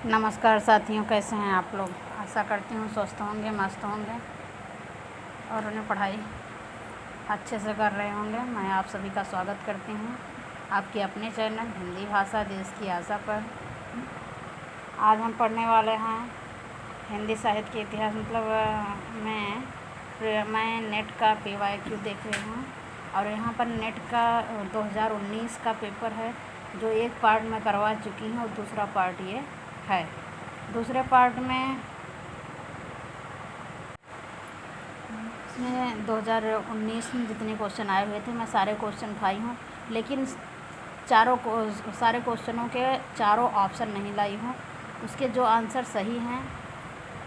नमस्कार साथियों, कैसे हैं आप लोग। आशा करती हूँ स्वस्थ होंगे, मस्त होंगे और उन्हें पढ़ाई अच्छे से कर रहे होंगे। मैं आप सभी का स्वागत करती हूँ आपके अपने चैनल हिंदी भाषा देश की आशा पर। आज हम पढ़ने वाले हैं हिंदी साहित्य के इतिहास मैं नेट का PYQ देख रही हूँ और यहाँ पर नेट का 2019 का पेपर है जो एक पार्ट में करवा चुकी हूँ और दूसरा पार्ट ये है। दूसरे पार्ट में इसमें 2019 में जितने क्वेश्चन आए हुए थे मैं सारे क्वेश्चन उठाई हूँ, लेकिन सारे क्वेश्चनों के चारों ऑप्शन नहीं लाई हूँ। उसके जो आंसर सही हैं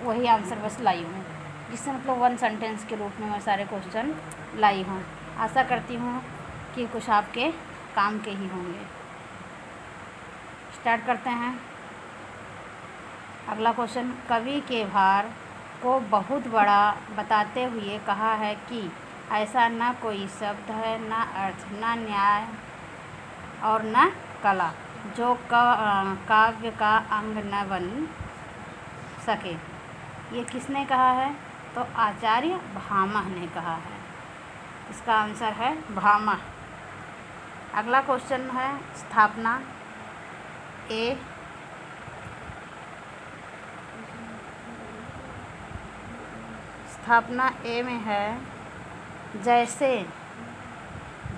वही आंसर बस लाई हूँ, जिससे मतलब वन सेंटेंस के रूप में मैं सारे क्वेश्चन लाई हूँ। आशा करती हूँ कि कुछ आपके काम के ही होंगे। स्टार्ट करते हैं। अगला क्वेश्चन, कवि के भार को बहुत बड़ा बताते हुए कहा है कि ऐसा न कोई शब्द है, न अर्थ, न न्याय और न कला जो काव्य का अंग न बन सके। ये किसने कहा है? तो आचार्य भामह ने कहा है। इसका आंसर है भामह। अगला क्वेश्चन है स्थापना। ए में है, जैसे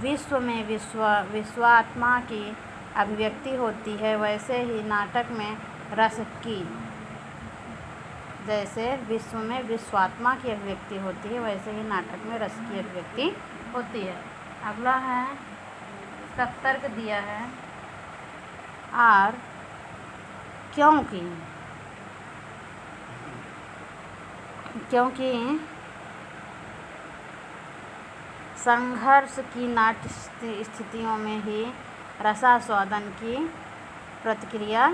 विश्व में विश्वात्मा की अभिव्यक्ति होती है वैसे ही नाटक में रस की। जैसे विश्व में विश्वात्मा की अभिव्यक्ति होती है वैसे ही नाटक में रस की अभिव्यक्ति होती है। अगला है, इसका तर्क दिया है और क्योंकि संघर्ष की नाट्य स्थितियों में ही रसास्वादन की प्रक्रिया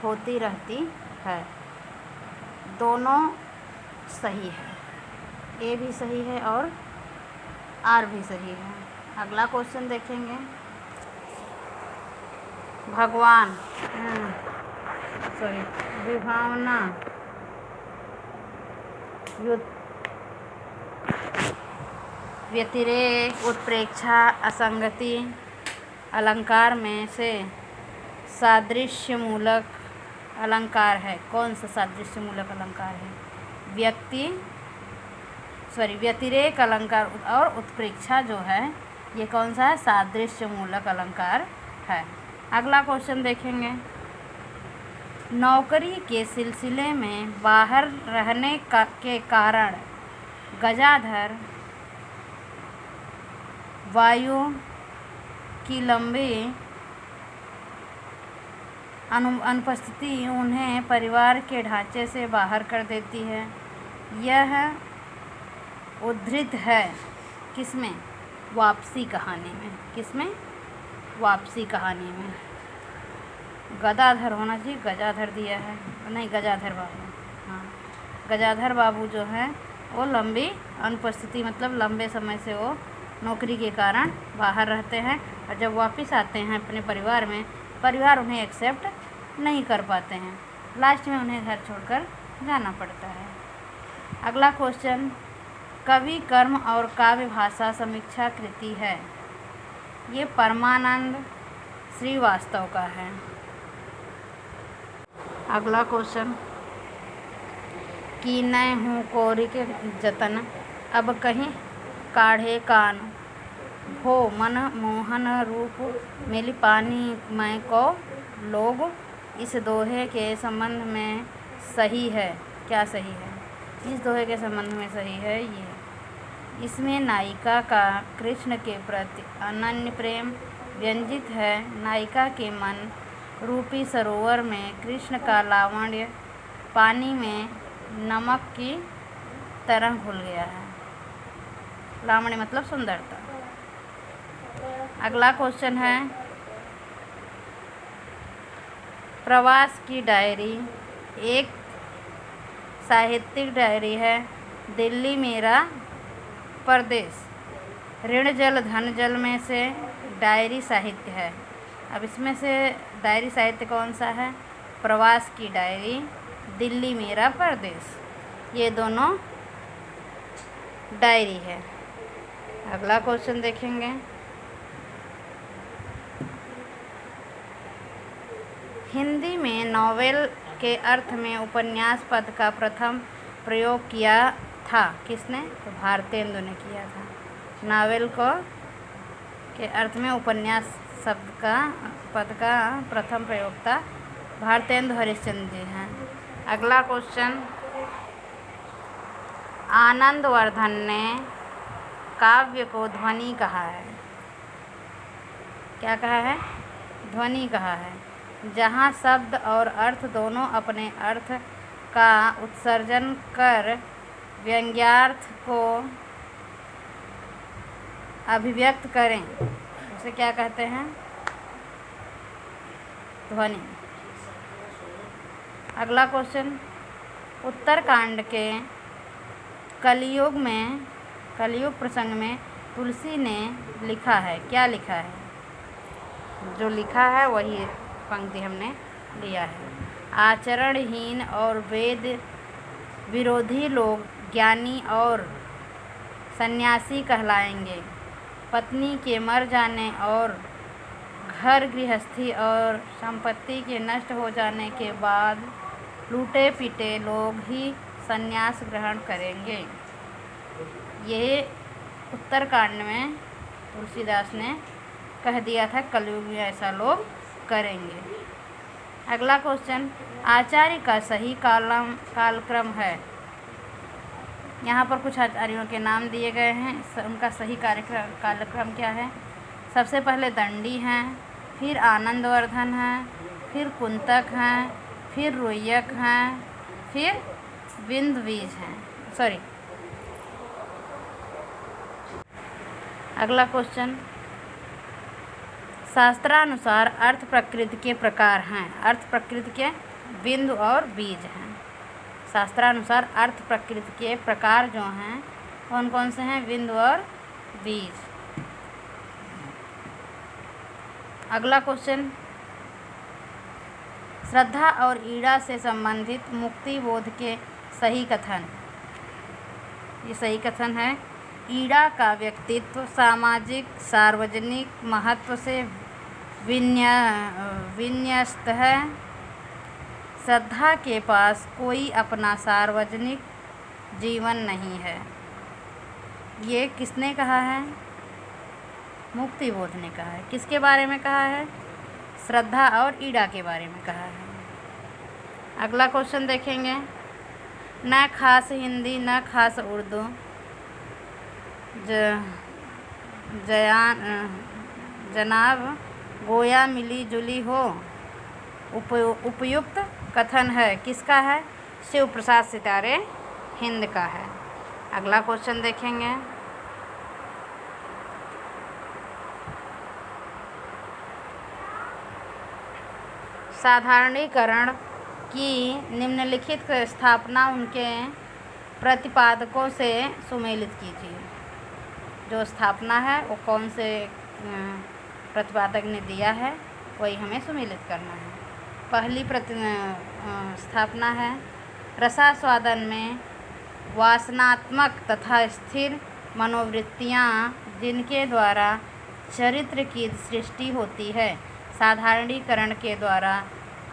होती रहती है। दोनों सही है, ए भी सही है और आर भी सही है। अगला क्वेश्चन देखेंगे। विभावना, व्यतिरेक, उत्प्रेक्षा, असंगति अलंकार में से सादृश्यमूलक अलंकार है। कौन सा सादृश्यमूलक अलंकार है? व्यतिरेक अलंकार और उत्प्रेक्षा जो है ये कौन सा है? सादृश्यमूलक अलंकार है। अगला क्वेश्चन देखेंगे। नौकरी के सिलसिले में बाहर रहने के कारण गजाधर वायु की लंबी अनुपस्थिति उन्हें परिवार के ढांचे से बाहर कर देती है। यह उद्धृत है किसमें? वापसी कहानी में। किसमें? वापसी कहानी में। गदाधर होना चाहिए, गजाधर दिया है, नहीं गजाधर बाबू। हाँ, गजाधर बाबू जो है वो लंबी अनुपस्थिति मतलब लंबे समय से वो नौकरी के कारण बाहर रहते हैं और जब वापस आते हैं अपने परिवार में, परिवार उन्हें एक्सेप्ट नहीं कर पाते हैं। लास्ट में उन्हें घर छोड़कर जाना पड़ता है। अगला क्वेश्चन, कवि कर्म और काव्य भाषा समीक्षा कृति है। ये परमानंद श्रीवास्तव का है। अगला क्वेश्चन, की नय हूँ कोरिक जतन अब कहीं काढ़े कान, भो मन मोहन रूप मिली पानी मैं को लोग। इस दोहे के संबंध में सही है। क्या सही है? इस दोहे के संबंध में सही है ये। इसमें नायिका का कृष्ण के प्रति अनन्य प्रेम व्यंजित है। नायिका के मन रूपी सरोवर में कृष्ण का लावण्य पानी में नमक की तरह घुल गया है। लावण्य मतलब सुंदरता। अगला क्वेश्चन है, प्रवास की डायरी एक साहित्यिक डायरी है। दिल्ली मेरा परदेश, ऋण जल धन जल में से डायरी साहित्य है। अब इसमें से डायरी साहित्य कौन सा है? प्रवास की डायरी, दिल्ली मेरा परदेश, ये दोनों डायरी है। अगला क्वेश्चन देखेंगे। हिंदी में नॉवेल के अर्थ में उपन्यास पद का प्रथम प्रयोग किया था किसने? तो भारतेंदु ने किया था। नॉवेल को के अर्थ में उपन्यास शब्द का पद का प्रथम प्रयोक्ता भारतेंदु हरिश्चंद्र जी हैं। अगला क्वेश्चन, आनंदवर्धन ने काव्य को ध्वनि कहा है। क्या कहा है? ध्वनि कहा है। जहाँ शब्द और अर्थ दोनों अपने अर्थ का उत्सर्जन कर व्यंग्यार्थ को अभिव्यक्त करें, उसे क्या कहते हैं? ध्वनि। अगला क्वेश्चन, उत्तरकांड के कलियुग प्रसंग में तुलसी ने लिखा है, क्या लिखा है? जो लिखा है वही पंक्ति हमने लिया है। आचरणहीन और वेद विरोधी लोग ज्ञानी और सन्यासी कहलाएंगे। पत्नी के मर जाने और घर गृहस्थी और संपत्ति के नष्ट हो जाने के बाद लूटे पीटे लोग ही संन्यास ग्रहण करेंगे। ये उत्तरकांड में तुलसीदास ने कह दिया था, कलयुग में ऐसा लोग करेंगे। अगला क्वेश्चन, आचार्य का सही कालक्रम है। यहाँ पर कुछ आचार्यों के नाम दिए गए हैं, उनका सही कालक्रम क्या है? सबसे पहले दंडी हैं, फिर आनंदवर्धन हैं, फिर कुंतक हैं, फिर रुय्यक हैं, फिर बिंदुबीज हैं। अगला क्वेश्चन, शास्त्रानुसार अर्थ प्रकृति के प्रकार हैं। अर्थ प्रकृति के बिंदु और बीज हैं। शास्त्रानुसार अर्थ प्रकृति के प्रकार जो हैं कौन कौन से हैं? बिंदु और बीज। अगला क्वेश्चन, श्रद्धा और ईड़ा से संबंधित मुक्ति बोध के सही कथन। ये सही कथन है, ईड़ा का व्यक्तित्व सामाजिक सार्वजनिक महत्व से विन्यस्त है। श्रद्धा के पास कोई अपना सार्वजनिक जीवन नहीं है। ये किसने कहा है? मुक्ति बोध ने कहा है। किसके बारे में कहा है? श्रद्धा और ईड़ा के बारे में कहा है। अगला क्वेश्चन देखेंगे, न खास हिंदी न खास उर्दू, जनाब गोया मिली जुली हो, उपयुक्त कथन है। किसका है? शिव प्रसाद सितारे हिंद का है। अगला क्वेश्चन देखेंगे, साधारणीकरण की निम्नलिखित स्थापना उनके प्रतिपादकों से सुमेलित कीजिए। जो स्थापना है वो कौन से प्रतिपादक ने दिया है वही हमें सुमेलित करना है। पहली स्थापना है, रसास्वादन में वासनात्मक तथा स्थिर मनोवृत्तियाँ जिनके द्वारा चरित्र की सृष्टि होती है, साधारणीकरण के द्वारा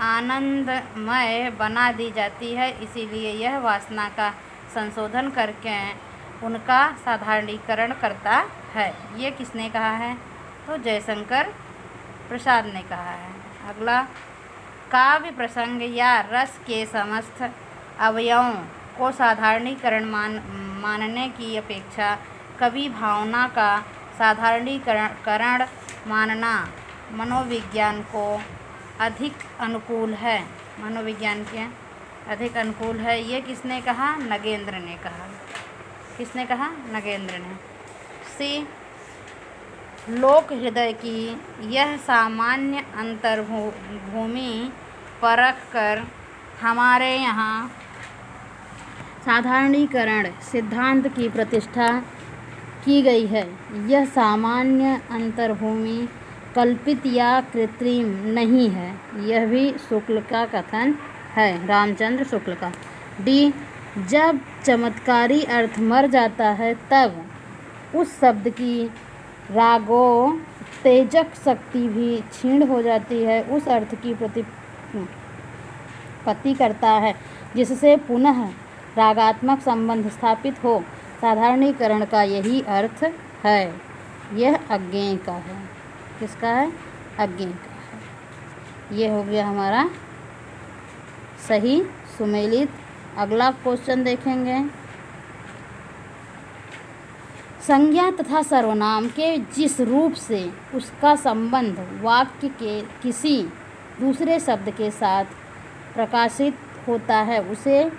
आनंदमय बना दी जाती है। इसीलिए यह वासना का संशोधन करके उनका साधारणीकरण करता है। ये किसने कहा है? तो जयशंकर प्रसाद ने कहा है। अगला, काव्य प्रसंग या रस के समस्त अवयवों को साधारणीकरण मानने की अपेक्षा कवि भावना का साधारणीकरण मानना मनोविज्ञान को अधिक अनुकूल है। मनोविज्ञान के अधिक अनुकूल है। ये किसने कहा? नगेंद्र ने कहा। किसने कहा? नगेंद्र ने। सी, लोक हृदय की यह सामान्य अंतर्भूमि परख कर हमारे यहाँ साधारणीकरण सिद्धांत की प्रतिष्ठा की गई है। यह सामान्य अंतर्भूमि कल्पित या कृत्रिम नहीं है। यह भी शुक्ल का कथन है, रामचंद्र शुक्ल का। डी, जब चमत्कारी अर्थ मर जाता है तब उस शब्द की रागोत्तेजक शक्ति भी क्षीण हो जाती है, उस अर्थ की प्रतिपत्ति करता है जिससे पुनः रागात्मक संबंध स्थापित हो। साधारणीकरण का यही अर्थ है। यह अज्ञेय का है। किसका है? अज्ञेय का है। ये हो गया हमारा सही सुमेलित। अगला क्वेश्चन देखेंगे। संज्ञा तथा सर्वनाम के जिस रूप से उसका संबंध वाक्य के किसी दूसरे शब्द के साथ प्रकाशित होता है उसे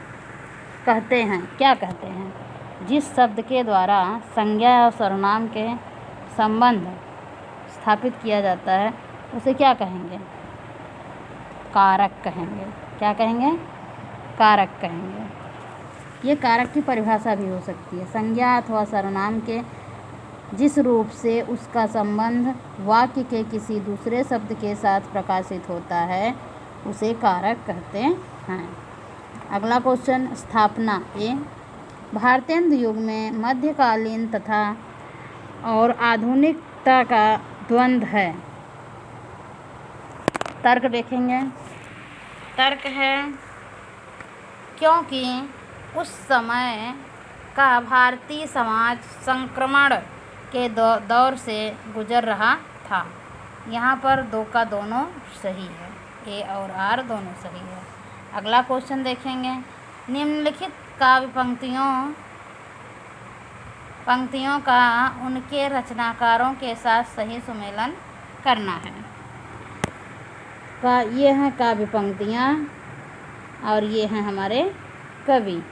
कहते हैं, क्या कहते हैं? जिस शब्द के द्वारा संज्ञा और सर्वनाम के संबंध स्थापित किया जाता है उसे क्या कहेंगे? कारक कहेंगे। क्या कहेंगे? कारक कहेंगे। ये कारक की परिभाषा भी हो सकती है। संज्ञा अथवा सर्वनाम के जिस रूप से उसका संबंध वाक्य के किसी दूसरे शब्द के साथ प्रकाशित होता है उसे कारक कहते हैं। अगला क्वेश्चन, स्थापना। ए, भारतेंदु युग में मध्यकालीन तथा और आधुनिकता का द्वंद्व है। तर्क देखेंगे। तर्क है क्योंकि उस समय का भारतीय समाज संक्रमण के दौर से गुजर रहा था। यहाँ पर दो का दोनों सही है, ए और आर दोनों सही है। अगला क्वेश्चन देखेंगे। निम्नलिखित काव्य पंक्तियों का उनके रचनाकारों के साथ सही सुमेलन करना है। ये हैं काव्य पंक्तियाँ और ये हैं हमारे कवि।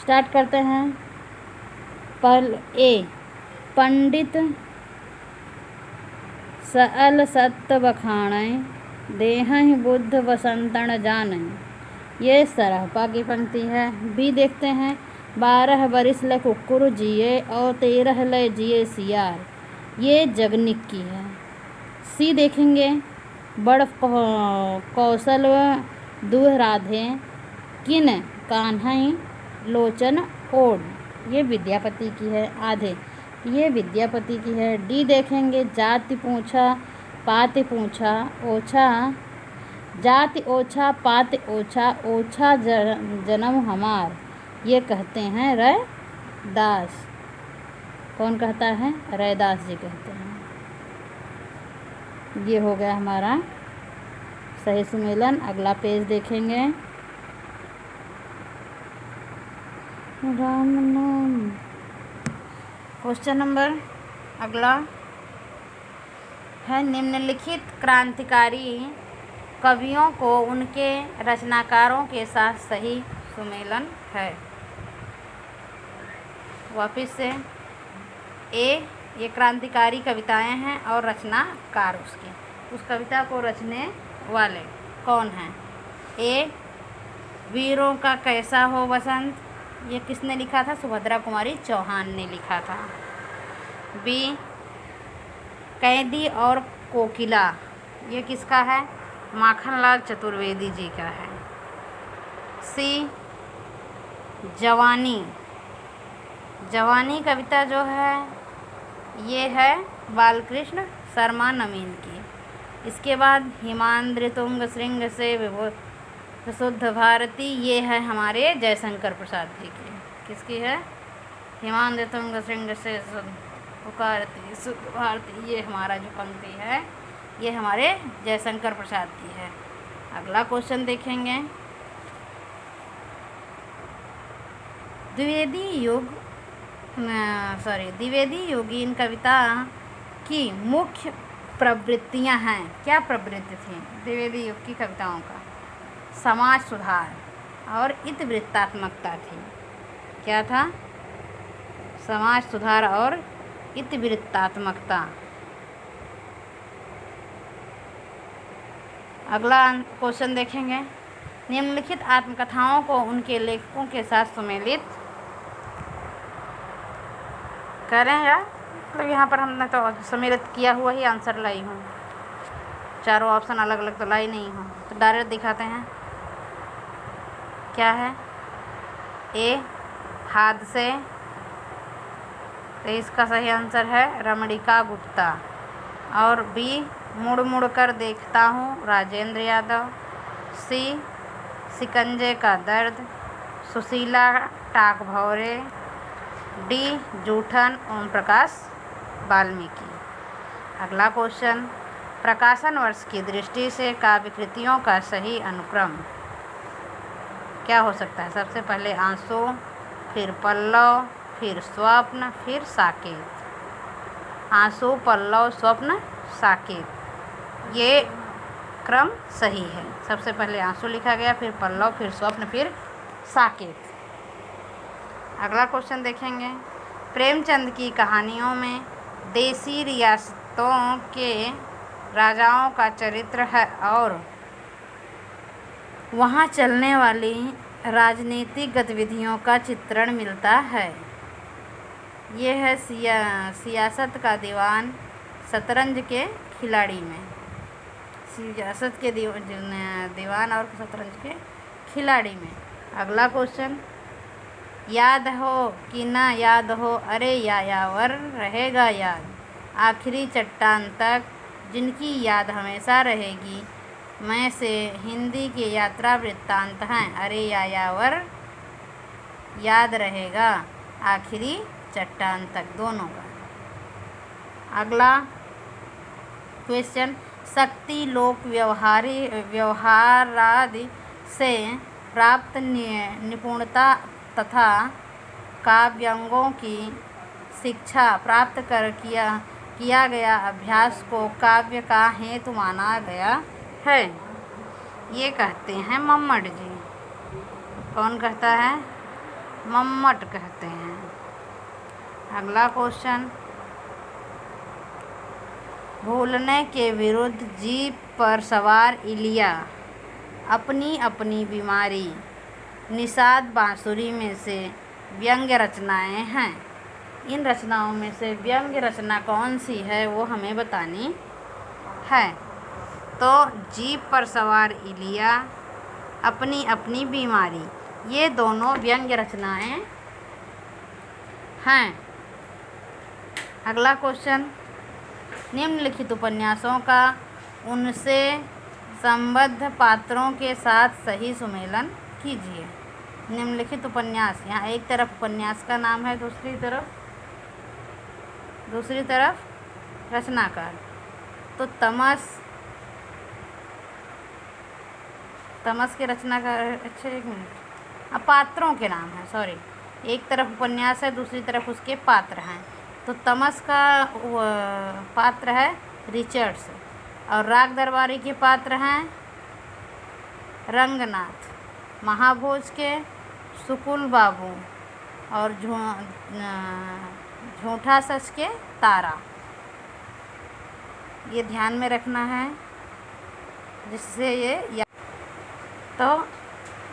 स्टार्ट करते हैं। पहले ए, पंडित सअल सत्य बखाणै, देहहि बुद्ध वसंतण जानैं। ये सरहपा की पंक्ति है। बी देखते हैं। 12 बरिस ल कुक्कुर जिए और 13 ल जिए सियार। ये जगनिक की है। सी देखेंगे। बड़ कौशल दुह राधे, किन कान्हई लोचन ओढ़। ये विद्यापति की है। आधे, ये विद्यापति की है। डी देखेंगे। जाति पूछा पाति पूछा ओछा, जाति ओछा पाति ओछा, ओछा जन्म हमार। ये कहते हैं रैदास। कौन कहता है? रैदास जी कहते हैं। ये हो गया हमारा सही सुमेलन। अगला पेज देखेंगे। राम नाम। क्वेश्चन नंबर अगला है, निम्नलिखित क्रांतिकारी कवियों को उनके रचनाकारों के साथ सही सुमेलन है। वापिस से, ए, ये क्रांतिकारी कविताएं हैं और रचनाकार उस कविता को रचने वाले कौन हैं? ए, वीरों का कैसा हो बसंत, ये किसने लिखा था? सुभद्रा कुमारी चौहान ने लिखा था। बी, कैदी और कोकिला, ये किसका है? माखनलाल चतुर्वेदी जी का है। सी, जवानी जवानी कविता जो है ये है बालकृष्ण शर्मा नवीन की। इसके बाद हिमाद्रि तुंग श्रृंग से विभुत शुद्ध भारती, ये है हमारे जयशंकर प्रसाद जी की। किसकी है? हिमाद्रि तुंग श्रृंग से पुकारती शुद्ध भारती, ये हमारा जो पंक्ति है ये हमारे जयशंकर प्रसाद की है। अगला क्वेश्चन देखेंगे। द्विवेदी योगीन कविता की मुख्य प्रवृत्तियां हैं। क्या प्रवृत्ति थी द्विवेदी युग की कविताओं का? समाज सुधार और इतिवृत्तात्मकता थी। क्या था? समाज सुधार और इतिवृत्तात्मकता। अगला क्वेश्चन देखेंगे। निम्नलिखित आत्मकथाओं को उनके लेखकों के साथ सुमेलित करें या मतलब यहाँ पर हमने तो सम्मिलित किया हुआ ही आंसर लाई हूँ, चारों ऑप्शन अलग अलग तो लाई नहीं हूँ। तो डायरेक्ट दिखाते हैं क्या है। ए हादसे, तो इसका सही आंसर है रमणिका गुप्ता। और बी मुड़ मुड़ कर देखता हूँ, राजेंद्र यादव। सी शिकंजे का दर्द, सुशीला टाकभौरे। डी जूठन, ओम प्रकाश वाल्मीकि। अगला क्वेश्चन, प्रकाशन वर्ष की दृष्टि से काव्य कृतियों का सही अनुक्रम क्या हो सकता है। सबसे पहले आंसू, फिर पल्लव, फिर स्वप्न, फिर साकेत। आंसू, पल्लव, स्वप्न, साकेत, ये क्रम सही है। सबसे पहले आंसू लिखा गया, फिर पल्लव, फिर स्वप्न, फिर साकेत। अगला क्वेश्चन देखेंगे, प्रेमचंद की कहानियों में देसी रियासतों के राजाओं का चरित्र है और वहाँ चलने वाली राजनीतिक गतिविधियों का चित्रण मिलता है। ये है सियासत का दीवान शतरंज के खिलाड़ी में, सियासत के दीवान और शतरंज के खिलाड़ी में। अगला क्वेश्चन, याद हो कि ना याद हो, अरे यायावर रहेगा याद, आखिरी चट्टान तक जिनकी याद हमेशा रहेगी, में से हिंदी के यात्रा वृत्तांत हैं। अरे यायावर याद रहेगा, आखिरी चट्टान तक, दोनों का। अगला क्वेश्चन, शक्ति लोक व्यवहारादि से प्राप्त निपुणता तथा काव्यांगों की शिक्षा प्राप्त कर किया गया अभ्यास को काव्य का हेतु माना गया है। ये कहते हैं मम्मट जी। कौन कहता है? मम्मट कहते हैं। अगला क्वेश्चन, भूलने के विरुद्ध जीप पर सवार इलिया अपनी अपनी बीमारी, निषाद बांसुरी में से व्यंग्य रचनाएं हैं। इन रचनाओं में से व्यंग्य रचना कौन सी है वो हमें बतानी है। तो जीप पर सवार इलिया, अपनी अपनी बीमारी, ये दोनों व्यंग्य रचनाएं हैं। अगला क्वेश्चन, निम्नलिखित उपन्यासों का उनसे संबद्ध पात्रों के साथ सही सुमेलन कीजिए। निम्नलिखित उपन्यास, यहाँ एक तरफ उपन्यास का नाम है, दूसरी तरफ रचनाकार। तो तमस के रचनाकार, अच्छा एक मिनट, अब पात्रों के नाम है, सॉरी, एक तरफ उपन्यास है, दूसरी तरफ उसके पात्र हैं। तो तमस का पात्र है रिचर्ड्स और राग दरबारी के पात्र हैं रंगनाथ, महाभोज के सुकुल बाबू और झूठा सच के तारा। ये ध्यान में रखना है जिससे ये तो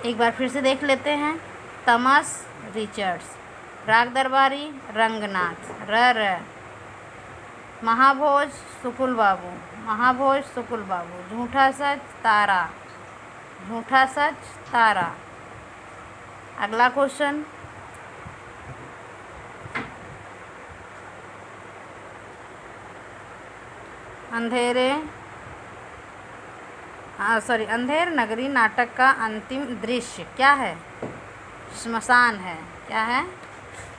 एक बार फिर से देख लेते हैं। तमस रिचर्ड्स, राग दरबारी रंगनाथ र, महाभोज सुकुल बाबू, झूठा सच तारा। अगला क्वेश्चन, अंधेर नगरी नाटक का अंतिम दृश्य क्या है? श्मशान है। क्या है?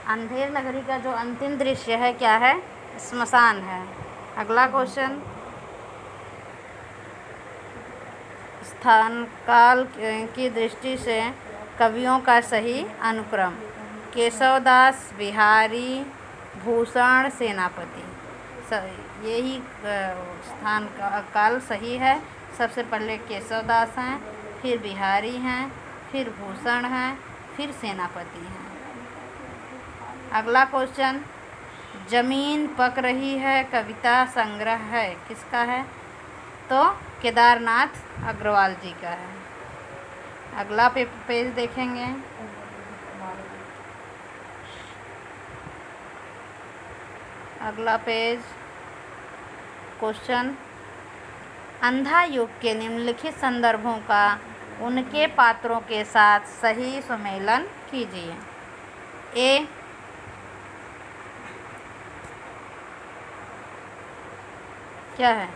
अंधेर नगरी का जो अंतिम दृश्य है क्या है? श्मशान है। अगला क्वेश्चन, स्थान काल की दृष्टि से कवियों का सही अनुक्रम। केशवदास, बिहारी, भूषण, सेनापति। यही स्थान काल सही है। सबसे पहले केशवदास हैं, फिर बिहारी हैं, फिर भूषण हैं, फिर सेनापति हैं। अगला क्वेश्चन, जमीन पक रही है कविता संग्रह है, किसका है? तो केदारनाथ अग्रवाल जी का है। अगला पेज देखेंगे, अगला पेज। क्वेश्चन, अंधा युग के निम्नलिखित संदर्भों का उनके पात्रों के साथ सही सुमेलन कीजिए। ए, क्या है?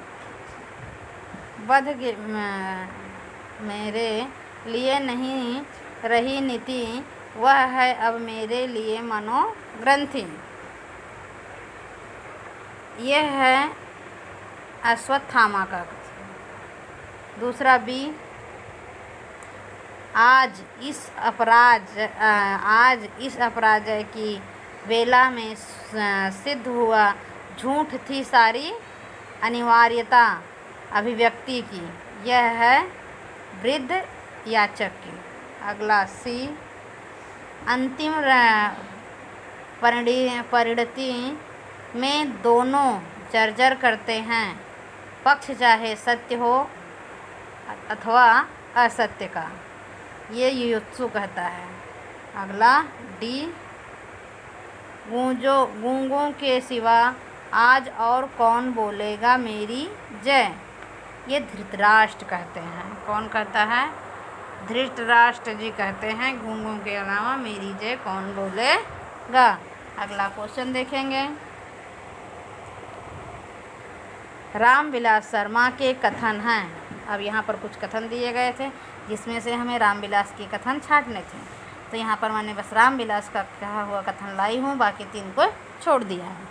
मेरे लिए नहीं रही नीति, वह है अब मेरे लिए मनोग्रंथि। यह है अश्वत्थामा का कथन। दूसरा बी, आज इस अपराजय की बेला में सिद्ध हुआ, झूठ थी सारी अनिवार्यता अभिव्यक्ति की। यह है वृद्ध याचक की। अगला सी, अंतिम परिणति में दोनों जर्जर करते हैं, पक्ष चाहे सत्य हो अथवा असत्य का। ये युत्सु कहता है। अगला डी, गूंगों के सिवा आज और कौन बोलेगा मेरी जय। ये धृतराष्ट्र कहते हैं। कौन कहता है? धृतराष्ट्र जी कहते हैं, गूंगों के अलावा मेरी जय कौन बोलेगा। अगला क्वेश्चन देखेंगे। रामविलास शर्मा के कथन हैं। अब यहाँ पर कुछ कथन दिए गए थे, जिसमें से हमें रामविलास के कथन छांटने थे। तो यहाँ पर मैंने बस रामविलास का कहा हुआ कथन लाई हूँ, बाकी 3 को छोड़ दिया है।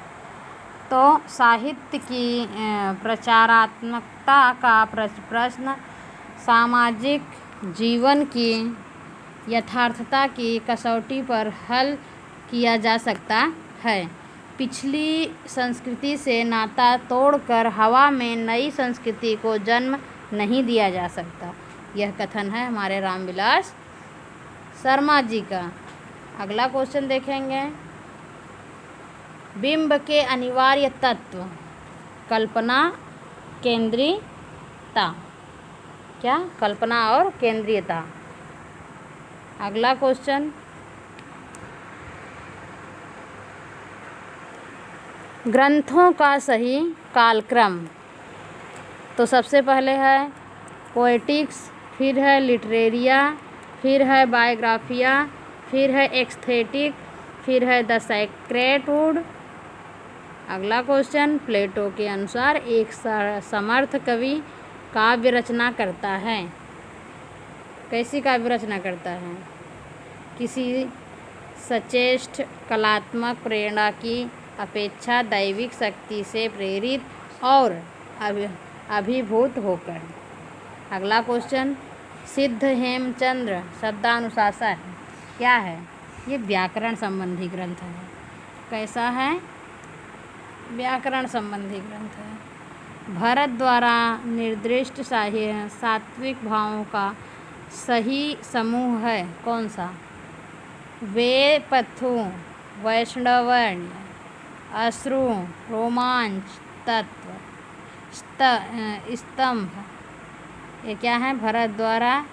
तो साहित्य की प्रचारात्मकता का प्रश्न सामाजिक जीवन की यथार्थता की कसौटी पर हल किया जा सकता है। पिछली संस्कृति से नाता तोड़कर हवा में नई संस्कृति को जन्म नहीं दिया जा सकता। यह कथन है हमारे रामविलास शर्मा जी का। अगला क्वेश्चन देखेंगे। बिंब के अनिवार्य तत्व, कल्पना, केंद्रीयता। क्या? कल्पना और केंद्रीयता। अगला क्वेश्चन, ग्रंथों का सही कालक्रम। तो सबसे पहले है पोएटिक्स, फिर है लिटरेरिया, फिर है बायोग्राफिया, फिर है एस्थेटिक, फिर है द सेक्रेड वुड। अगला क्वेश्चन, प्लेटो के अनुसार एक समर्थ कवि काव्य रचना करता है। कैसी काव्य रचना करता है? किसी सचेष्ट कलात्मक प्रेरणा की अपेक्षा दैविक शक्ति से प्रेरित और अभिभूत होकर। अगला क्वेश्चन, सिद्ध हेमचंद्र शब्दानुशासन क्या है? ये व्याकरण संबंधी ग्रंथ है। कैसा है? व्याकरण संबंधी ग्रंथ है। भरत द्वारा निर्दिष्ट सात्विक भावों का सही समूह है कौन सा? वेपथु, वैष्णवण्य, अश्रु, रोमांच, तत्व, स्तंभ। ये क्या है? भरत द्वारा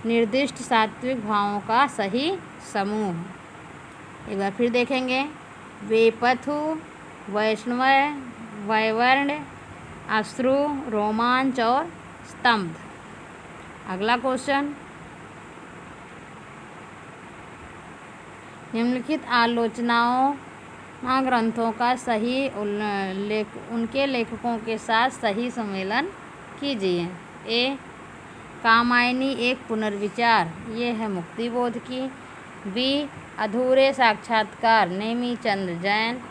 निर्दिष्ट सात्विक भावों का सही समूह। एक बार फिर देखेंगे। वेपथु, वैष्णव, वैवर्ण, अश्रु, रोमांच और स्तंभ। अगला क्वेश्चन, निम्नलिखित आलोचनाओं ग्रंथों का सही उनके लेखकों के साथ सही सम्मेलन कीजिए। ए, कामायनी एक पुनर्विचार, ये है मुक्तिबोध की। बी, अधूरे साक्षात्कार, नेमीचंद जैन।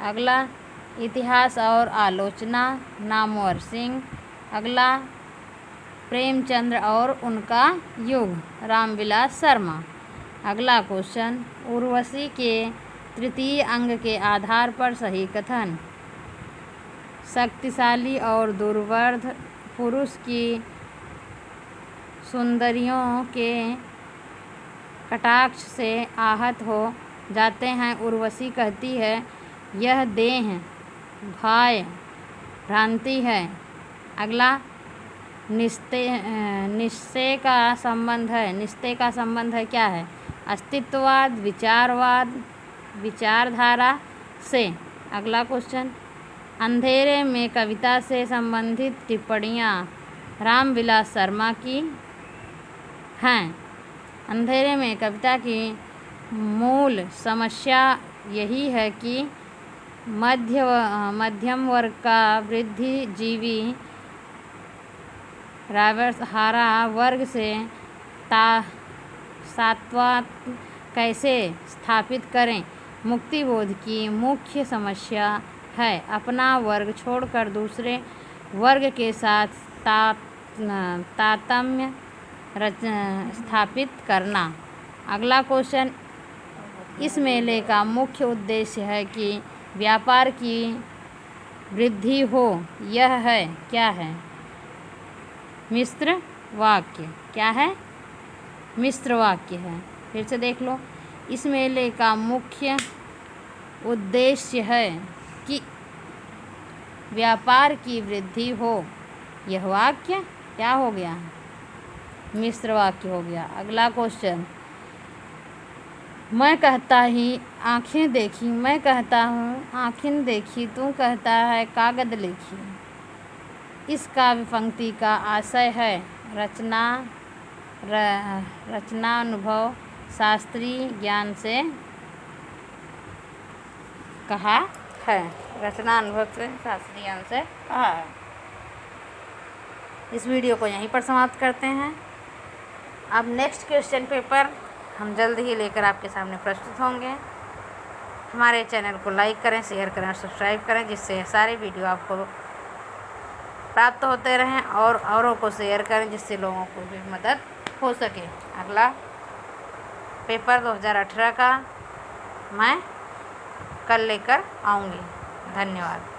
अगला, इतिहास और आलोचना, नामवर सिंह। अगला, प्रेमचंद्र और उनका युग, रामविलास शर्मा। अगला क्वेश्चन, उर्वशी के तृतीय अंग के आधार पर सही कथन। शक्तिशाली और दुर्वध पुरुष की सुंदरियों के कटाक्ष से आहत हो जाते हैं। उर्वशी कहती है, यह देह भाय भ्रांति है। अगला, निश्चय का संबंध है। निश्चय का संबंध है क्या है? अस्तित्ववाद, विचारवाद, विचारधारा से। अगला क्वेश्चन, अंधेरे में कविता से संबंधित टिप्पणियाँ रामविलास शर्मा की हैं। अंधेरे में कविता की मूल समस्या यही है कि मध्यम वर्ग का बुद्धिजीवी राजहारा वर्ग से सात्वत कैसे स्थापित करें। मुक्तिबोध की मुख्य समस्या है अपना वर्ग छोड़कर दूसरे वर्ग के साथ तारतम्य स्थापित करना। अगला क्वेश्चन, इस मेले का मुख्य उद्देश्य है कि व्यापार की वृद्धि हो। यह है क्या है? मिश्र वाक्य। क्या है? मिश्र वाक्य है। फिर से देख लो, इस मेले का मुख्य उद्देश्य है कि व्यापार की वृद्धि हो। यह वाक्य क्या हो गया? मिश्र वाक्य हो गया। अगला क्वेश्चन, मैं कहता ही आँखें देखी, मैं कहता हूँ आँखें देखी, तू कहता है कागज लिखी। इस काव्य पंक्ति का आशय है रचना अनुभव शास्त्रीय ज्ञान से कहा है। रचना अनुभव से शास्त्रीय ज्ञान से कहा है। इस वीडियो को यहीं पर समाप्त करते हैं। अब नेक्स्ट क्वेश्चन पेपर हम जल्द ही लेकर आपके सामने प्रस्तुत होंगे। हमारे चैनल को लाइक करें, शेयर करें और सब्सक्राइब करें, जिससे सारे वीडियो आपको प्राप्त होते रहें, और औरों को शेयर करें जिससे लोगों को भी मदद हो सके। अगला पेपर 2018 का मैं कल लेकर आऊँगी। धन्यवाद।